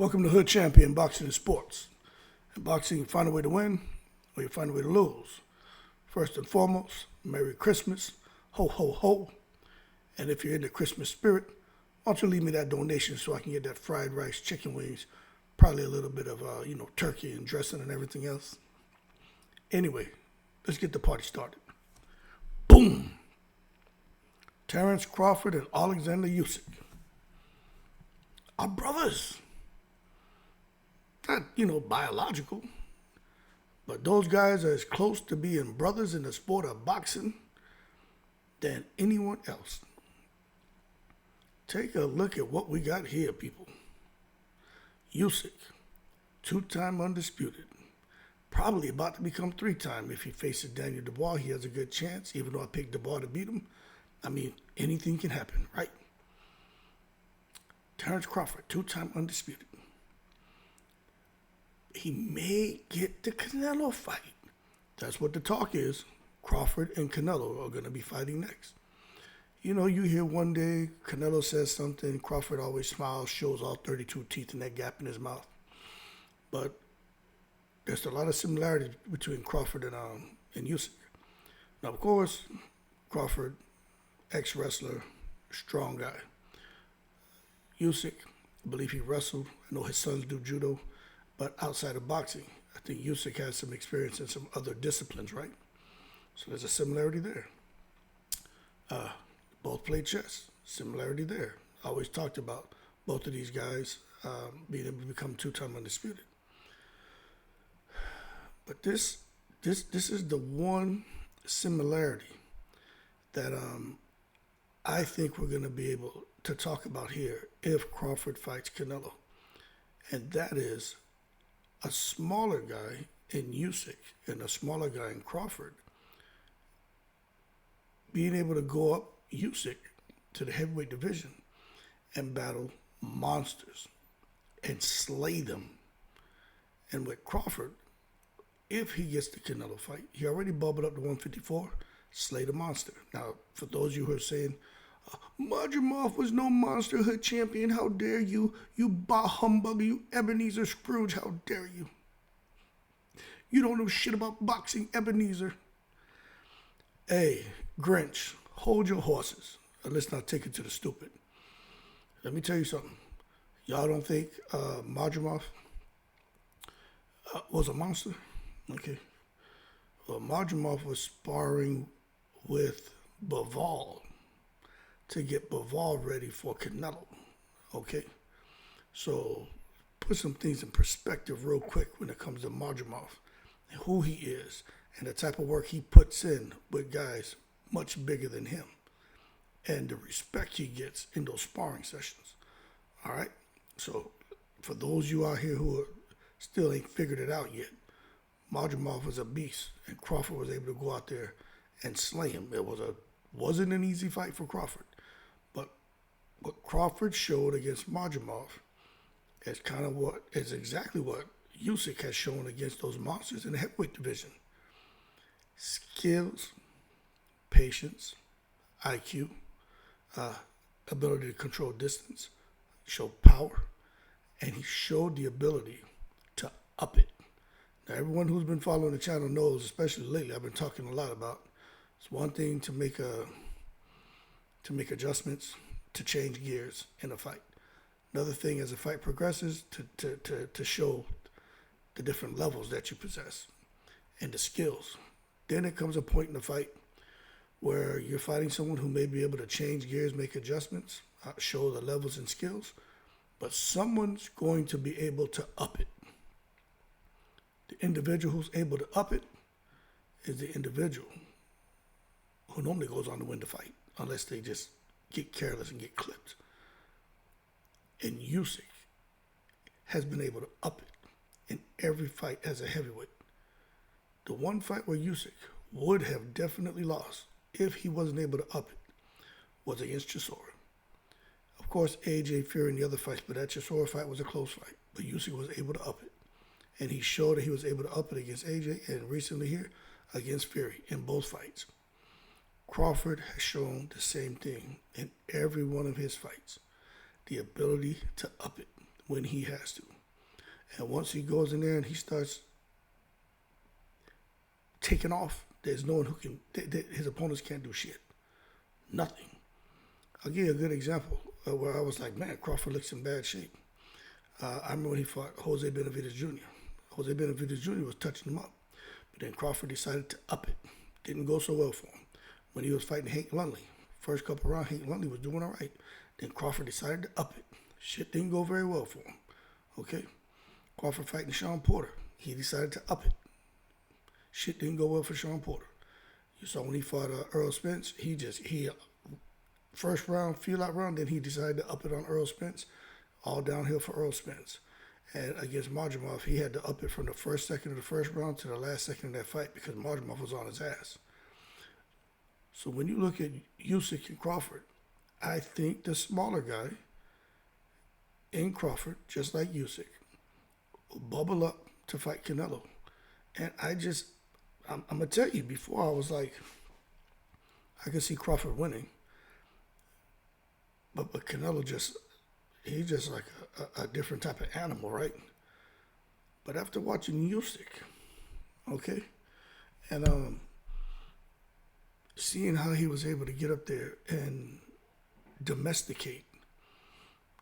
Welcome to Hood Champion Boxing and Sports. In boxing, you find a way to win or you find a way to lose. First and foremost, Merry Christmas, ho, ho, ho. And if you're in the Christmas spirit, why don't you leave me that donation so I can get that fried rice, chicken wings, probably a little bit of, turkey and dressing and everything else. Anyway, let's get the party started. Boom! Terence, Crawford, and Oleksandr Usyk are brothers. Not, biological, but those guys are as close to being brothers in the sport of boxing than anyone else. Take a look at what we got here, people. Usyk, two-time undisputed, probably about to become three-time if he faces Daniel Dubois. He has a good chance, even though I picked Dubois to beat him. I mean, anything can happen, right? Terence Crawford, two-time undisputed. He may get the Canelo fight. That's what the talk is. Crawford and Canelo are going to be fighting next. You hear one day Canelo says something, Crawford always smiles, shows all 32 teeth in that gap in his mouth. But there's a lot of similarity between Crawford and Usyk. Now, of course, Crawford, ex-wrestler, strong guy. Usyk, I believe he wrestled. I know his sons do judo. But outside of boxing, I think Usyk has some experience in some other disciplines, right? So there's a similarity there. Both played chess. Similarity there. I always talked about both of these guys being able to become two-time undisputed. But this is the one similarity that I think we're going to be able to talk about here if Crawford fights Canelo. And that is a smaller guy in Usyk and a smaller guy in Crawford being able to go up Usyk to the heavyweight division and battle monsters and slay them. And with Crawford, if he gets the Canelo fight, he already bubbled up to 154, slay the monster. Now, for those of you who are saying, Madrimov was no monster hood champion. How dare you? You bah humbug, you Ebenezer Scrooge. How dare you? You don't know shit about boxing, Ebenezer. Hey, Grinch, hold your horses. Let's not take it to the stupid. Let me tell you something. Y'all don't think Madrimov was a monster? Okay. Well, Madrimov was sparring with Bivol to get Bivol ready for Canelo, okay? So put some things in perspective real quick when it comes to Madrimov and who he is and the type of work he puts in with guys much bigger than him and the respect he gets in those sparring sessions, all right? So for those of you out here who still ain't figured it out yet, Madrimov was a beast and Crawford was able to go out there and slay him. It wasn't an easy fight for Crawford. But what Crawford showed against Madrimov is exactly what Usyk has shown against those monsters in the heavyweight division. Skills, patience, IQ, ability to control distance, showed power, and he showed the ability to up it. Now, everyone who's been following the channel knows, especially lately, I've been talking a lot about it's one thing to make adjustments, to change gears in a fight. Another thing as the fight progresses to show the different levels that you possess and the skills. Then it comes a point in the fight where you're fighting someone who may be able to change gears, make adjustments, show the levels and skills, but someone's going to be able to up it. The individual who's able to up it is the individual who normally goes on to win the fight, unless they just get careless and get clipped. And Usyk has been able to up it in every fight as a heavyweight. The one fight where Usyk would have definitely lost if he wasn't able to up it was against Chisora. Of course, AJ Fury in the other fights, but that Chisora fight was a close fight. But Usyk was able to up it. And he showed that he was able to up it against AJ and recently here against Fury in both fights. Crawford has shown the same thing in every one of his fights. The ability to up it when he has to. And once he goes in there and he starts taking off, there's no one who can, his opponents can't do shit. Nothing. I'll give you a good example where I was like, man, Crawford looks in bad shape. I remember when he fought Jose Benavidez Jr. Jose Benavidez Jr. was touching him up. But then Crawford decided to up it. Didn't go so well for him. When he was fighting Hank Lunley, first couple rounds, Hank Lunley was doing all right. Then Crawford decided to up it. Shit didn't go very well for him. Okay? Crawford fighting Sean Porter. He decided to up it. Shit didn't go well for Sean Porter. You saw when he fought Earl Spence, he first round, feel-out round, then he decided to up it on Earl Spence. All downhill for Earl Spence. And against Majumov, he had to up it from the first second of the first round to the last second of that fight because Majumov was on his ass. So when you look at Usyk and Crawford, I think the smaller guy in Crawford, just like Usyk, will bubble up to fight Canelo. And I'm going to tell you, before I was like, I could see Crawford winning. But Canelo he's just like a different type of animal, right? But after watching Usyk, okay, and seeing how he was able to get up there and domesticate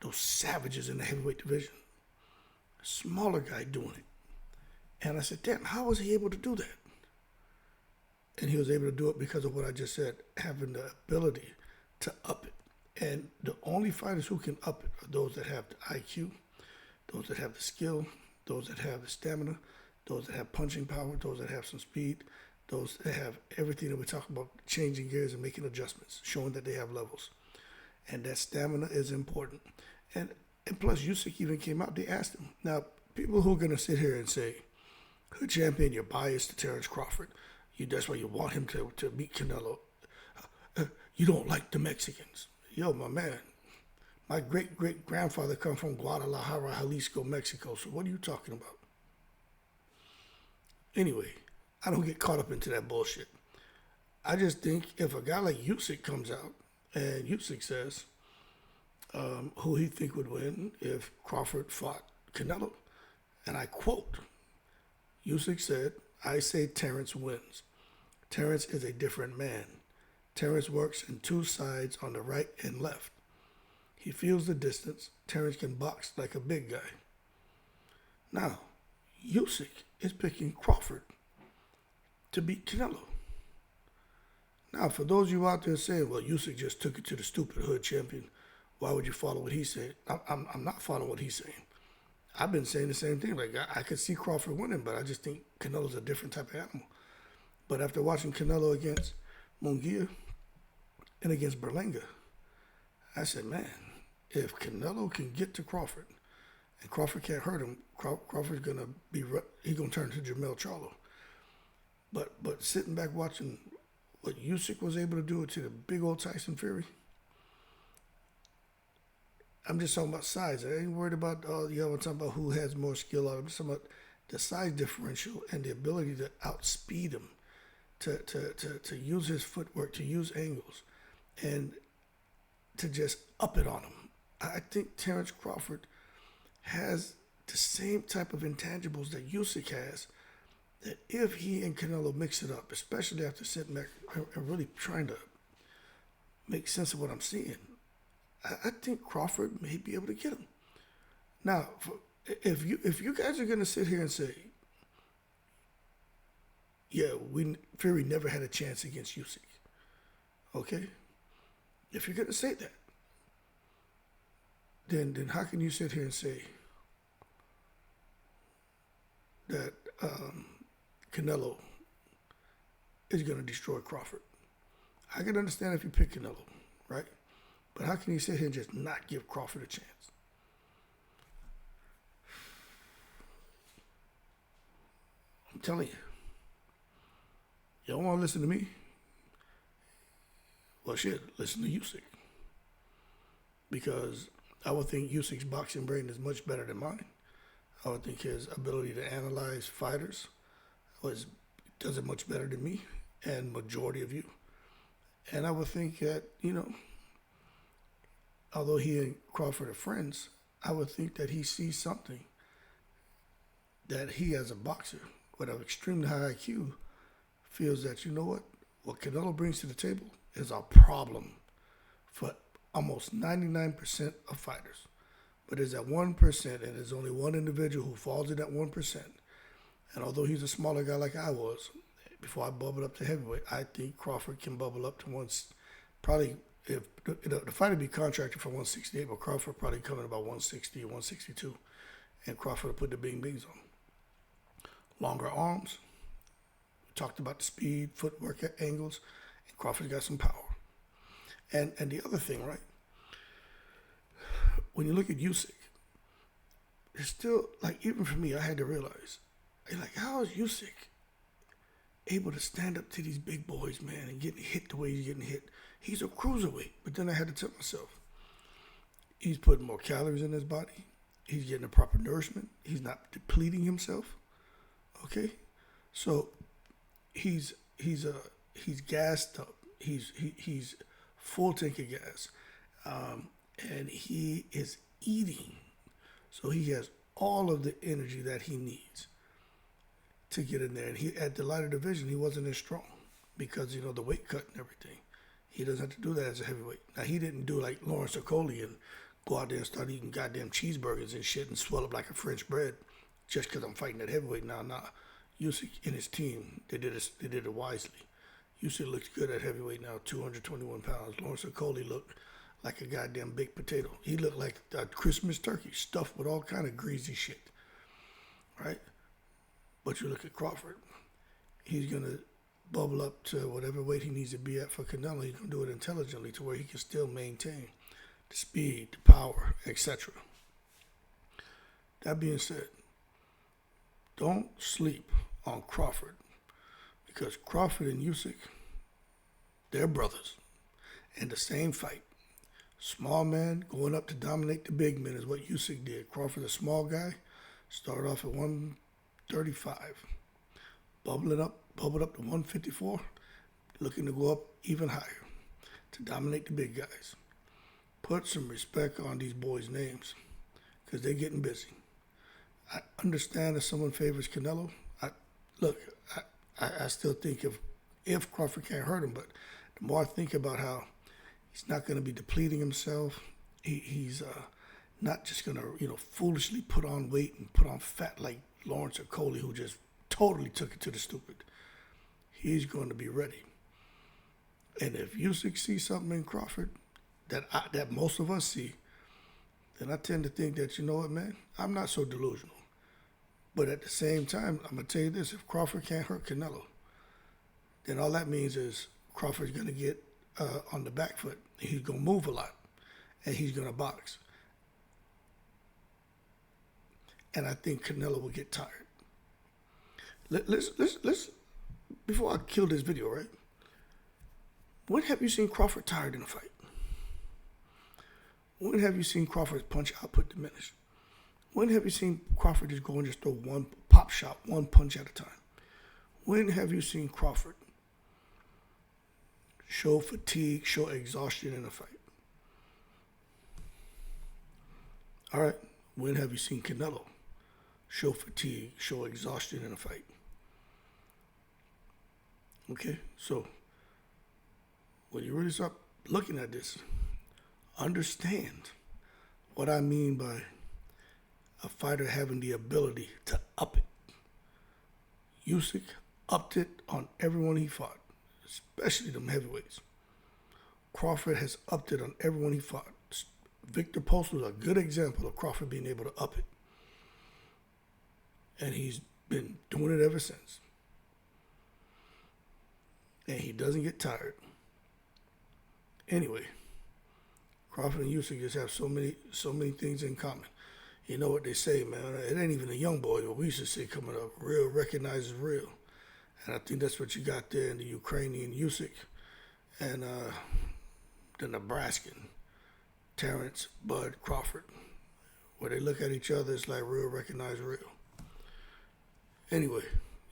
those savages in the heavyweight division, a smaller guy doing it. And I said, damn, how was he able to do that? And he was able to do it because of what I just said, having the ability to up it. And the only fighters who can up it are those that have the IQ, those that have the skill, those that have the stamina, those that have punching power, those that have some speed, those that have everything that we talk about, changing gears and making adjustments, showing that they have levels. And that stamina is important. And plus, Usyk even came out, they asked him. Now, people who are going to sit here and say, "Good champion, you're biased to Terence Crawford. That's why you want him to beat Canelo. You don't like the Mexicans." Yo, my man, my great-great-grandfather come from Guadalajara, Jalisco, Mexico. So what are you talking about? Anyway, I don't get caught up into that bullshit. I just think if a guy like Usyk comes out and Usyk says who he think would win if Crawford fought Canelo, and I quote, Usyk said, "I say Terence wins. Terence is a different man. Terence works in two sides on the right and left. He feels the distance. Terence can box like a big guy." Now, Usyk is picking Crawford to beat Canelo. Now, for those of you out there saying, well, Usyk just took it to the stupid hood champion, why would you follow what he's saying? I'm not following what he's saying. I've been saying the same thing. Like, I could see Crawford winning, but I just think Canelo's a different type of animal. But after watching Canelo against Munguia and against Berlanga, I said, man, if Canelo can get to Crawford and Crawford can't hurt him, Crawford's gonna turn to Jermell Charlo. But sitting back watching what Usyk was able to do to the big old Tyson Fury, I'm just talking about size. I ain't worried about I'm talking about who has more skill. I'm just talking about the size differential and the ability to outspeed him, to use his footwork, to use angles, and to just up it on him. I think Terence Crawford has the same type of intangibles that Usyk has, that if he and Canelo mix it up, especially after sitting back and really trying to make sense of what I'm seeing, I think Crawford may be able to get him. Now, if you guys are going to sit here and say, yeah, Fury never had a chance against Usyk, okay? If you're going to say that, then how can you sit here and say that Canelo is going to destroy Crawford? I can understand if you pick Canelo, right? But how can you sit here and just not give Crawford a chance? I'm telling you. You don't want to listen to me? Well, shit, listen to Usyk. Because I would think Usyk's boxing brain is much better than mine. I would think his ability to analyze fighters does it much better than me and majority of you. And I would think that, although he and Crawford are friends, I would think that he sees something that he, as a boxer with an extremely high IQ, feels that, you know what Canelo brings to the table is a problem for almost 99% of fighters. But there's that 1%, and there's only one individual who falls in that 1%. And although he's a smaller guy like I was, before I bubbled up to heavyweight, I think Crawford can bubble up to probably, if the fight would be contracted for 168, but Crawford probably coming about 160 or 162. And Crawford will put the bing bings on. Longer arms. We talked about the speed, footwork angles, and Crawford's got some power. And the other thing, right? When you look at Usyk, it's still, like, even for me, I had to realize, like, how is Usyk able to stand up to these big boys, man, and getting hit the way he's getting hit? He's a cruiserweight. But then I had to tell myself, he's putting more calories in his body. He's getting the proper nourishment. He's not depleting himself. Okay? So he's gassed up. He's full tank of gas. And he is eating. So he has all of the energy that he needs to get in there. And he, at the lighter division, he wasn't as strong because, you know, the weight cut and everything. He doesn't have to do that as a heavyweight. Now, he didn't do like Lawrence Okoli and go out there and start eating goddamn cheeseburgers and shit and swell up like a French bread just because I'm fighting at heavyweight. Nah. Usyk and his team, they did it wisely. Usyk looks good at heavyweight now, 221 pounds. Lawrence Okoli looked like a goddamn baked potato. He looked like a Christmas turkey stuffed with all kind of greasy shit, right? But you look at Crawford, he's going to bubble up to whatever weight he needs to be at for Canelo. He's going to do it intelligently to where he can still maintain the speed, the power, etc. That being said, don't sleep on Crawford because Crawford and Usyk, they're brothers in the same fight. Small man going up to dominate the big men is what Usyk did. Crawford, a small guy, started off at 135, bubbled up to 154, looking to go up even higher to dominate the big guys. Put some respect on these boys' names because they're getting busy. I understand if someone favors Canelo. I still think if Crawford can't hurt him, but the more I think about how he's not going to be depleting himself, he's not just going to, foolishly put on weight and put on fat like Lawrence Okoli, who just totally took it to the stupid. He's going to be ready. And if Usyk sees something in Crawford that most of us see, then I tend to think that, you know what, man, I'm not so delusional. But at the same time, I'm going to tell you this, if Crawford can't hurt Canelo, then all that means is Crawford's going to get on the back foot. He's going to move a lot, and he's going to box. And I think Canelo will get tired. Let's before I kill this video, right? When have you seen Crawford tired in a fight? When have you seen Crawford's punch output diminish? When have you seen Crawford just go and just throw one pop shot, one punch at a time? When have you seen Crawford show fatigue, show exhaustion in a fight? All right. When have you seen Canelo show fatigue, show exhaustion in a fight? Okay, so when you really start looking at this, understand what I mean by a fighter having the ability to up it. Usyk upped it on everyone he fought, especially them heavyweights. Crawford has upped it on everyone he fought. Victor Post was a good example of Crawford being able to up it. And he's been doing it ever since. And he doesn't get tired. Anyway, Crawford and Usyk just have so many things in common. You know what they say, man, it ain't even a young boy, but we used to say coming up, real recognizes real. And I think that's what you got there in the Ukrainian Usyk and the Nebraskan Terence, Bud, Crawford, where they look at each other, it's like real recognize real. Anyway,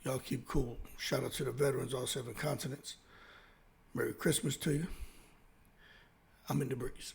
y'all keep cool. Shout out to the veterans, all 7 continents. Merry Christmas to you. I'm in the breeze.